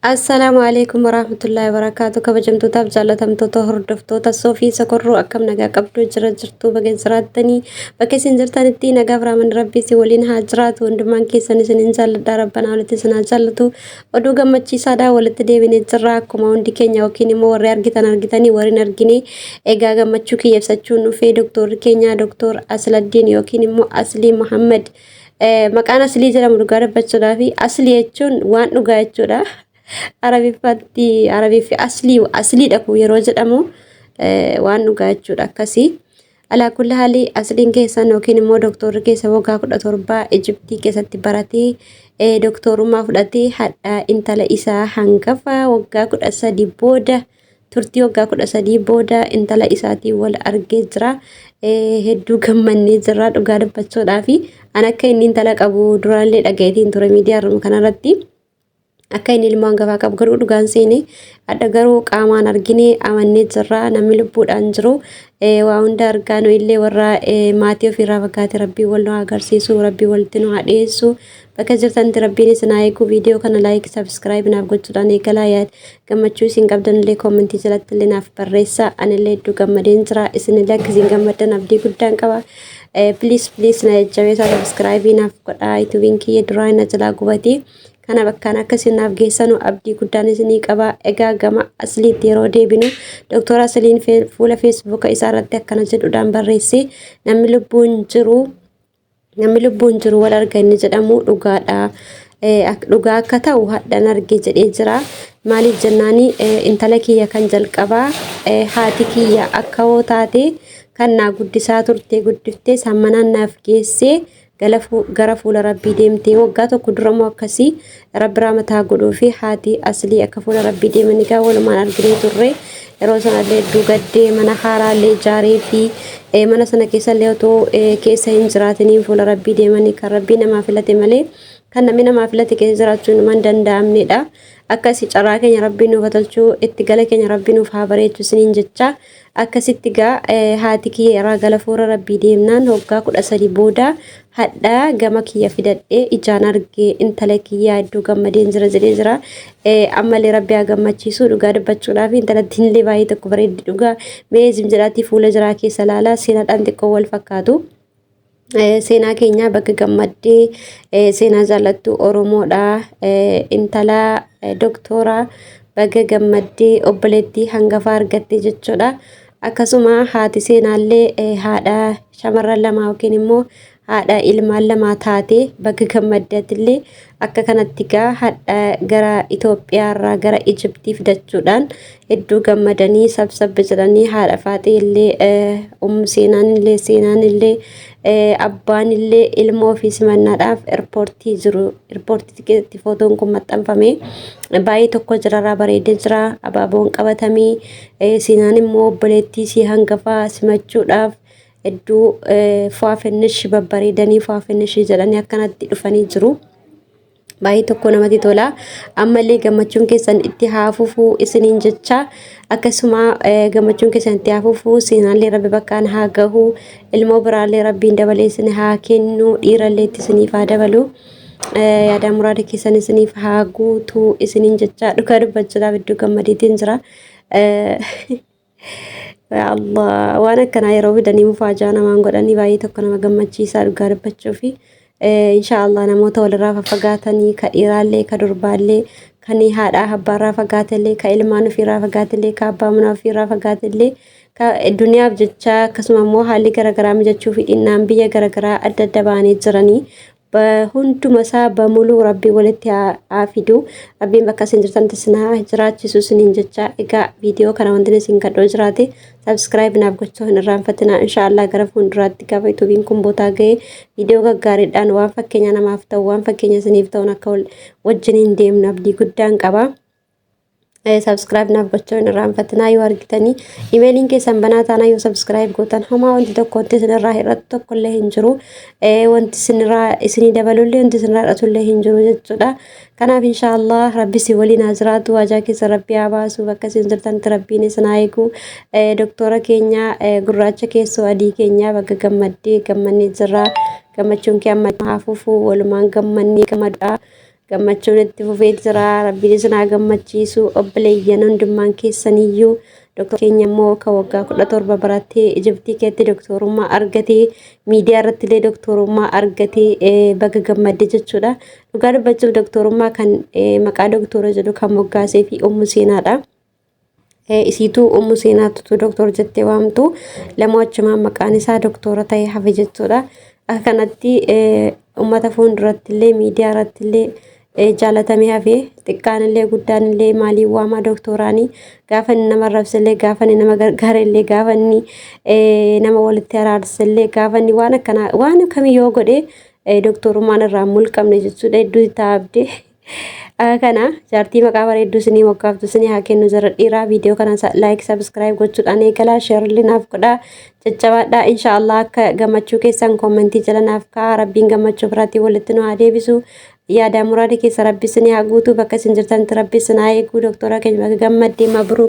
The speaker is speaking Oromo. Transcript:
Assalamu alaikum warahmatullahi wabarakatuh. Kabajamtootaaf jaalatamtoota hordoftoota Soofii Sokorruu akkam nagaa qabdu jirtu baga jiraattanii bakka isin jirtanitti nagaa biraaman rabbii si waliin haa jiraatu hundumaan keessan isinin jaalladha rabbanaa walitti isin haa jaallatu oduu gammachiisaadhaa walitti deebinee jirra akkuma hundi keenya yookiin immoo warri argitanii warri hin argine egaa gammachuu kiyya ibsachuun dhufee doktorri keenya doktor Asladdiin yookiin immoo Aslii Muhammad maqaan Aslii jedhamu dhugaa dubbachuudhaa fi Aslii jechuun waan dhugaa jechuudha. Arabii fi asliidha kun yeroo jedhamu waan dhugaa jechuudha akkasii. Alaa kulli haalli asliin keessan yookiin immoo doktorri keessa waggaa 17 Ijiptii keessatti baratee doktorummaa fudhatee hadha intala isaa hangafa waggaa 13 booda turtii waggaa 13 booda intala isaatiin wal argee jira. Hedduu gammannee jirra dhugaa dubbachuudhaa fi an akka inni intala qabu duraallee dhagayeetiin ture miidiyaa kanarratti. Akka inni ilmoo hangafaa qabu garuu dhugaan seene adda garuu qaamaan argine amannee jirra namni lubbuudhaan jiru waa hunda argaa nu illee warra maatii ofirraa fagaate rabbii wal nu agarsiisu rabbii walitti nu dhiyeessu bakka jirtanitti rabbiin isin haa eegu viidiyoo kana laayik sabskiraayib naaf gochuudhaan eegalaa yaad gammachuu isin qabdan illee koomentii jalatti illee naaf barreessa anillee hedduu gammadeen jira isinillee akkasiin gammaddan abdii guddaan qaba. Please na jajjabeessaa sabskiraayibii naaf godhaa yuutuubiin kiyya duraa na jalaa gubatee. Kana bakkaan akkasinaaf geessanu abdii guddaan isinii qaba. Egaa gama asliitti yeroo deebinu doktor Asliin fuula feesbuuka isaa irratti akkana jedhuudhaan barreesse namni lubbuun jiru wal arga inni jedhamu dhugaadha. Dhugaa akka ta'u hadhan arge jedhee jira. Maaliif jennaani intala kiyya kan jalqabaa haati kiyya akka hoo taate kan naa guddisaa turte guddiftee sammanaan naaf geessee gara fuula rabbii deemtee waggaa tokko duramoo akkasii rabbi mataa godhuu fi haati aslii akka fuula rabbii deeman egaa walumaan arginee turre yeroo sanallee hedduu gaddee mana haaraallee ijaaree fi mana sana keessallee otoo keessa hin jiraatiniin fuula rabbii deemanii kan rabbii namaa filate malee kan namni namaa filate keessa jiraachuun man danda'amnedha. Akkasii carraa keenya rabbiin nuuf tolchuu itti gala keenya rabbiin nuuf haa bareechu isiniin jecha akkasitti gaa haati kiyya irraa gara fuula rabbii deemnaan waggaa 13 booda hadhaa gama kiyya fidadhee ijaan argee intala kiyya hedduu gammadeen jedhee jira. Ammallee rabbi haa gammachiisu dhugaa dubbachuudhaaf intalattiin illee baay'ee tokko bareeddi dhugaa meezim jedhaatti fuula jiraa keessa laalaa seenaadhaan xiqqoo wal fakkaatu. Seenaa keenya bakka gammaddee seenaa jaallattu Oromoodha. Intala doktora bakka gammaddee obboleettii hangafaa argatte jechuudha. Akkasuma haati seenaallee haadha shamarran lama yookiin immoo haadha ilmaan lama taate bakka gammaddeetillee akka kanatti gaa hadha gara Itoophiyaa irraa gara Ijiptii fidachuudhaan hedduu gammadanii sabsabbi jedhanii haadha faatee illee seenaan illee abbaan illee ilmoo ofii simannaadhaaf eerpoortii jiru. Eerpoortii keessatti footoon kun maxxanfame baay'ee tokko jirarraa bareedee jira. Abaaboon qabatamee seenaan immoo obboleettii si hangafaa simachuudhaaf hedduu faafinnish babbareedanii faafinnish jedhanii akkanatti dhufanii jiru. Baay'ee tokko namatti tola. Ammallee gammachuun keessan itti haa fufuu isiniin jecha akkasuma gammachuun keessan itti haa fufuu seenaallee rabbi bakkaan haa gahu ilmoo biraallee rabbiin dabalee isin haa kennu dhiirallee itti isiniif haa dabalu yaada muraada keessan isiniif haa guutuu isiniin jecha dhugaa dubbachuudhaaf hedduu gammadeetiin jira. Allah waan akkanaa yeroo fidanii mufaajaa namaan godhanii baay'ee tokko nama gammachiisaa dhugaa dubbachuufi. Inshaallah namoota walirraa fagaatanii ka dhiiraallee ka durbaallee kan haadha abbaarraa fagaatellee ka ilmaan ofirraa fagaatellee ka abbaa manaa ofirraa fagaatellee ka duniyaaf jecha akkasuma immoo haalli garaagaraa mijachuu fi dhinnaan biyya garaagaraa adda adda baanii jiranii hunduma isaa bamuluu rabbii walitti haa fidu rabbiin bakka isin jirtan isinaa jiraachisu isiniin jecha egaa viidiyoo kana wanti isin gadhoo jiraate sabskiraayib naaf gochuu hin irraanfatinaa inshaallah gara fuulduraatti gaafa yuutuubiin kun bootaa ga'ee viidiyoo gaggaariidhaan waan fakkeenya namaaf ta'u waan fakkeenya isiniif ta'uun akka wajjiniin deemnu abdii guddaan qaba. Subscribe naaf gochuu hin irraanfatinaa yoo argitanii imeeliin keessan banaa taanaa yoo subscribe gootan homaa wanti tokko wanti isinirraa hir'atu tokkollee hin jiru wanti isinii dabalullee wanti isinirraa hir'atullee hin jiru jechuudha. Kanaaf inshaallah rabbi si waliin haa jiraatu waajaa keessa rabbi haa baasu bakka isin jirtanitti rabbiin isin haa eegu. Doktora keenya gurraacha keessoo adii keenya bakka gammannee jirra gammachuun kee amma haa fufu walumaan gammannee gammadudha. gammachuun itti fufee jira. Rabbiin isin haa gammachiisu. Obboleeyyan hundummaan keessaniyyuu doktor keenya immoo kan waggaa 17 barattee Ijiptii keessatti doktorummaa argatee miidiyaa irratti illee doktorummaa argatee baga gammadde jechuudha. Dhugaa dubbachuuf doktorummaa kan maqaa doktora jedhu kan moggaasee fi Ummu Seenaadha. Isiituu Ummu Seenaatu doktor jettee waamtu lama achumaan maqaan isaa doktora ta'ee hafe jechuudha. Akkanatti uummata fuulduratti illee miidiyaa irratti illee jaalatamee hafe xiqqaan illee guddaan illee maaliin waamaa doktoraanii gaafa inni nama rabsillee gaafa inni nama gargaara illee gaafa inni nama walitti araarsillee gaafa inni waan akkana waan kamiyyoo godhe doktorummaan irraa mulqamne jechuudha. Hedduu taa'abde kana jaartii maqaa bareedduu isinii moggaaftu isinii haa kennu jara dhiiraa viidiyoo kana like subscribe gochuudhaan eegalaa share naaf godhaa jajjabaadhaa inshaallah akka gammachuu keessan koomentii jala naaf kaa'aa rabbiin gammachuu biraatii walitti nu haa deebisu yaada muraada keessa rabbi isinii haa guutuu bakka isin jirtanitti rabbi isin haa eeguu doktora keenya gammaddee mabruu